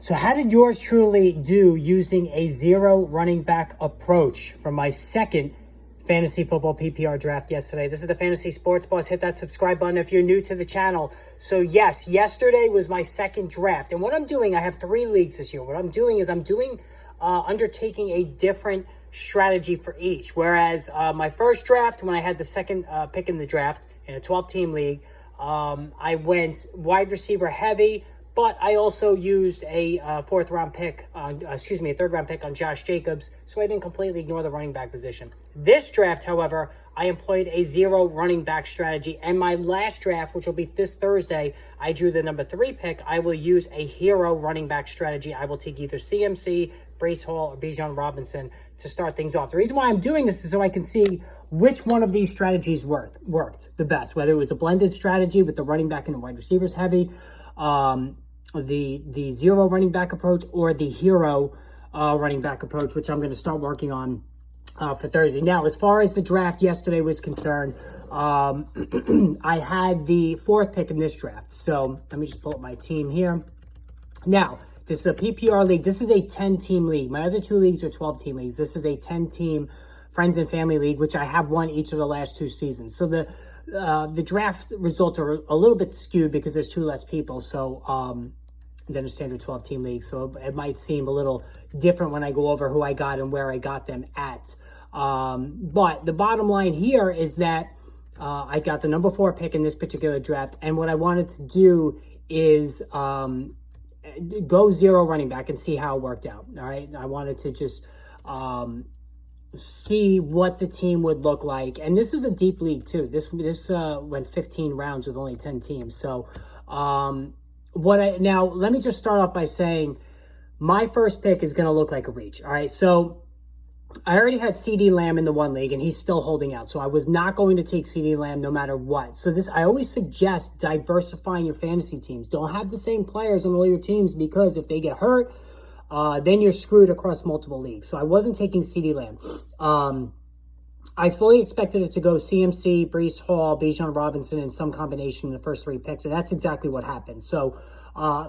So how did yours truly do using a zero running back approach for my second fantasy football PPR draft yesterday? This is the Fantasy Sports Boss. Hit that subscribe button if you're new to the channel. So yes, yesterday was my second draft. And what I'm doing, I have 3 leagues this year. What I'm doing is undertaking a different strategy for each. Whereas my first draft, when I had the second pick in the draft in a 12-team league, I went wide receiver heavy, but I also used a third round pick on Josh Jacobs, so I didn't completely ignore the running back position. This draft, however, I employed a zero running back strategy, and my last draft, which will be this Thursday, I drew the number 3 pick. I will use a hero running back strategy. I will take either CMC, Breece Hall, or Bijan Robinson to start things off. The reason why I'm doing this is so I can see which one of these strategies worked the best, whether it was a blended strategy with the running back and the wide receivers heavy, the zero running back approach, or the hero running back approach, which I'm going to start working on for Thursday. Now, as far as the draft yesterday was concerned, I had the 4th pick in this draft. So let me just pull up my team here. Now, this is a PPR league. This is a 10-team league. My other 2 leagues are 12-team leagues. This is a 10-team friends and family league, which I have won each of the last 2 seasons. So the draft results are a little bit skewed because there's 2 less people. So than a standard 12-team league. So it might seem a little different when I go over who I got and where I got them at. But the bottom line here is that I got the number 4 pick in this particular draft. And what I wanted to do is go zero running back and see how it worked out. All right. I wanted to just see what the team would look like. And this is a deep league too. This went 15 rounds with only 10 teams. So, now let me just start off by saying my first pick is going to look like a reach. All right. So I already had CeeDee Lamb in the 1 league and he's still holding out. So I was not going to take CeeDee Lamb no matter what. So I always suggest diversifying your fantasy teams. Don't have the same players on all your teams, because if they get hurt, then you're screwed across multiple leagues. So I wasn't taking CeeDee Lamb. I fully expected it to go CMC, Breece Hall, Bijan Robinson, and some combination in the first 3 picks, and that's exactly what happened. So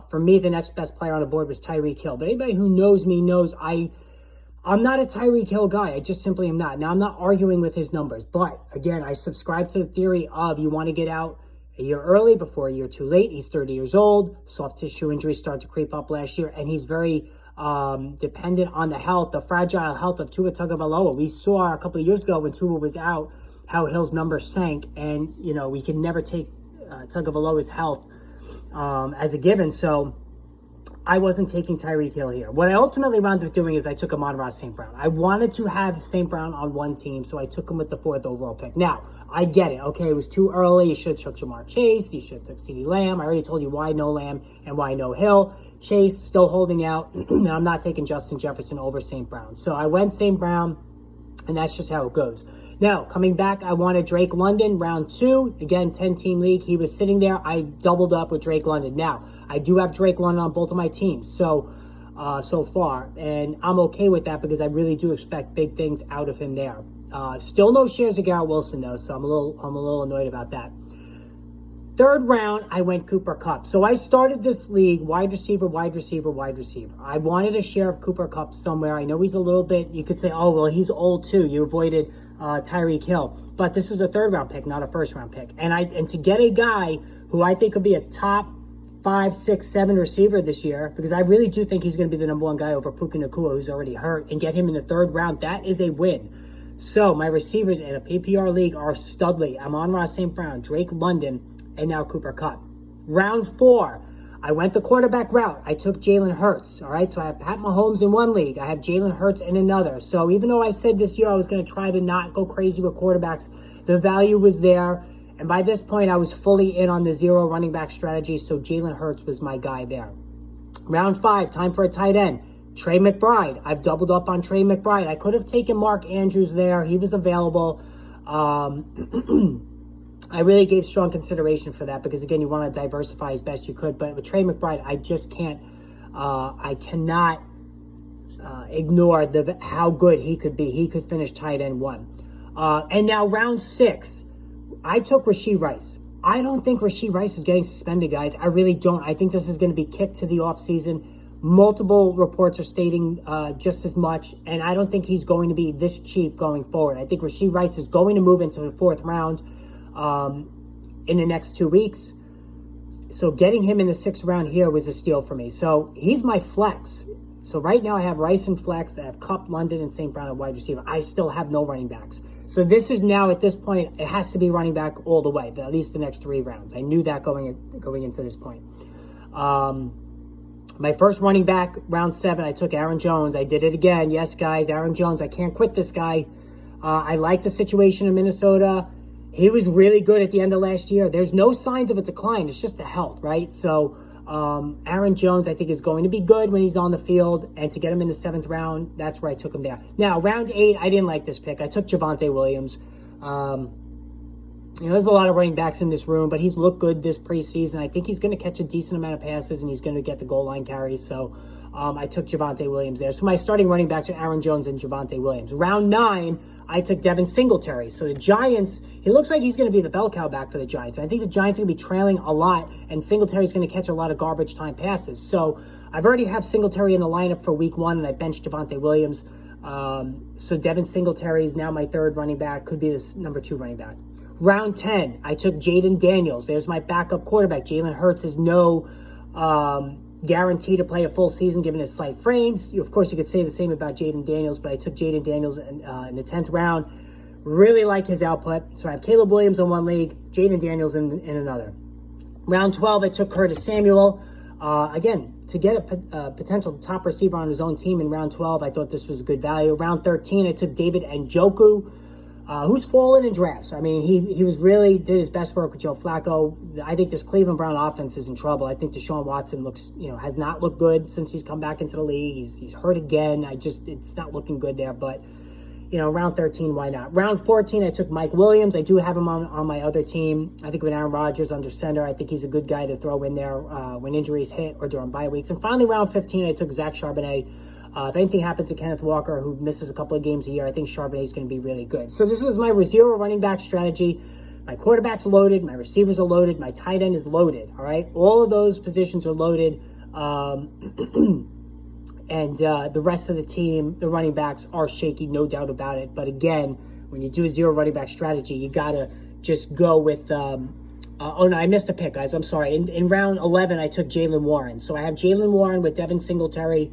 for me, the next best player on the board was Tyreek Hill. But anybody who knows me knows I'm not a Tyreek Hill guy. I just simply am not. Now, I'm not arguing with his numbers, but again, I subscribe to the theory of you want to get out a year early before a year too late. He's 30 years old. Soft tissue injuries started to creep up last year, and he's very dependent on the fragile health of Tua Tagovailoa. We saw a couple of years ago when Tua was out how Hill's numbers sank, and we can never take Tagovailoa's health as a given. So I wasn't taking Tyreek Hill here. What I ultimately wound up doing is I took Amon-Ra St. Brown. I wanted to have St. Brown on one team, so I took him with the 4th overall pick. Now, I get it. Okay, it was too early. You should have took Jamar Chase. You should have took CeeDee Lamb. I already told you why no Lamb and why no Hill. Chase still holding out. And I'm not taking Justin Jefferson over St. Brown. So I went St. Brown, and that's just how it goes. Now, coming back, I wanted Drake London, round 2. Again, 10-team league. He was sitting there. I doubled up with Drake London. Now, I do have Drake London on both of my teams so far, and I'm okay with that because I really do expect big things out of him there. Still no shares of Garrett Wilson, though, so I'm a little annoyed about that. 3rd round, I went Cooper Kupp. So I started this league wide receiver, wide receiver, wide receiver. I wanted a share of Cooper Kupp somewhere. I know he's a little bit, you could say, oh, well, he's old too. You avoided Tyreek Hill. But this is a 3rd round pick, not a 1st round pick. And to get a guy who I think could be a top 5, 6, 7 receiver this year, because I really do think he's going to be the number 1 guy over Puka Nacua, who's already hurt, and get him in the 3rd round, that is a win. So my receivers in a PPR league are Studley, Amon-Ra St. Brown, Drake London, and now Cooper Kupp. Round 4, I went the quarterback route. I took Jalen Hurts, all right? So I have Pat Mahomes in 1 league. I have Jalen Hurts in another. So even though I said this year I was going to try to not go crazy with quarterbacks, the value was there. And by this point, I was fully in on the zero running back strategy, so Jalen Hurts was my guy there. Round 5, time for a tight end. Trey McBride. I've doubled up on Trey McBride. I could have taken Mark Andrews there. He was available. I really gave strong consideration for that because, again, you want to diversify as best you could. But with Trey McBride, I just can't, I cannot ignore how good he could be. He could finish tight end 1. And now round 6, I took Rashee Rice. I don't think Rashee Rice is getting suspended, guys. I really don't. I think this is going to be kicked to the offseason. Multiple reports are stating just as much, and I don't think he's going to be this cheap going forward. I think Rashee Rice is going to move into the 4th round in the next 2 weeks. So getting him in the 6th round here was a steal for me. So he's my flex. So right now I have Rice and flex. I have Kupp, London, and St. Brown at wide receiver. I still have no running backs. So this is now, at this point, it has to be running back all the way, at least the next 3 rounds. I knew that going into this point. My first running back, round 7, I took Aaron Jones. I did it again. Yes, guys, Aaron Jones. I can't quit this guy. I like the situation in Minnesota. He was really good at the end of last year. There's no signs of a decline. It's just a health, right? So Aaron Jones, I think, is going to be good when he's on the field. And to get him in the 7th round, that's where I took him there. Now, round 8, I didn't like this pick. I took Javonte Williams. There's a lot of running backs in this room, but he's looked good this preseason. I think he's going to catch a decent amount of passes, and he's going to get the goal line carries. So I took Javonte Williams there. So my starting running backs are Aaron Jones and Javonte Williams. Round 9, I took Devin Singletary. So the Giants, he looks like he's going to be the bell cow back for the Giants. I think the Giants are going to be trailing a lot, and Singletary's going to catch a lot of garbage time passes. So I've already have Singletary in the lineup for week 1, and I benched Javonte Williams. So Devin Singletary is now my 3rd running back, could be this number 2 running back. Round 10, I took Jaden Daniels. There's my backup quarterback. Jalen Hurts is no guarantee to play a full season given his slight frames. Of course, you could say the same about Jaden Daniels, but I took Jaden Daniels in the 10th round. Really like his output. So I have Caleb Williams in one league, Jaden Daniels in another. Round 12, I took Curtis Samuel. Again, to get a potential top receiver on his own team in round 12, I thought this was good value. Round 13, I took David Njoku. Who's fallen in drafts. I mean, he was really did his best work with Joe Flacco. I think this Cleveland Brown offense is in trouble. I think Deshaun Watson has not looked good since he's come back into the league. He's hurt again. It's not looking good there. But round 13, why not? Round 14, I took Mike Williams. I do have him on my other team. I think with Aaron Rodgers under center, I think he's a good guy to throw in there when injuries hit or during bye weeks. And finally, round 15, I took Zach Charbonnet. If anything happens to Kenneth Walker, who misses a couple of games a year, I think Charbonnet is going to be really good. So this was my 0 running back strategy. My quarterback's loaded. My receivers are loaded. My tight end is loaded. All right? All of those positions are loaded. And the rest of the team, the running backs, are shaky, no doubt about it. But again, when you do a 0 running back strategy, you got to just go with... oh, no, I missed a pick, guys. I'm sorry. In round 11, I took Jaylen Warren. So I have Jaylen Warren with Devin Singletary,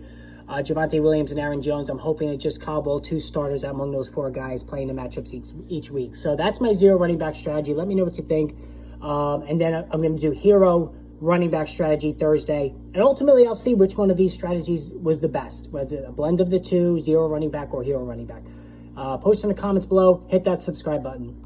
Javonte Williams, and Aaron Jones. I'm hoping to just cobble 2 starters among those 4 guys playing the matchups each week. So that's my 0 running back strategy. Let me know what you think. And then I'm going to do hero running back strategy Thursday. And ultimately, I'll see which one of these strategies was the best. Whether it's a blend of the 2, 0 running back or hero running back. Post in the comments below. Hit that subscribe button.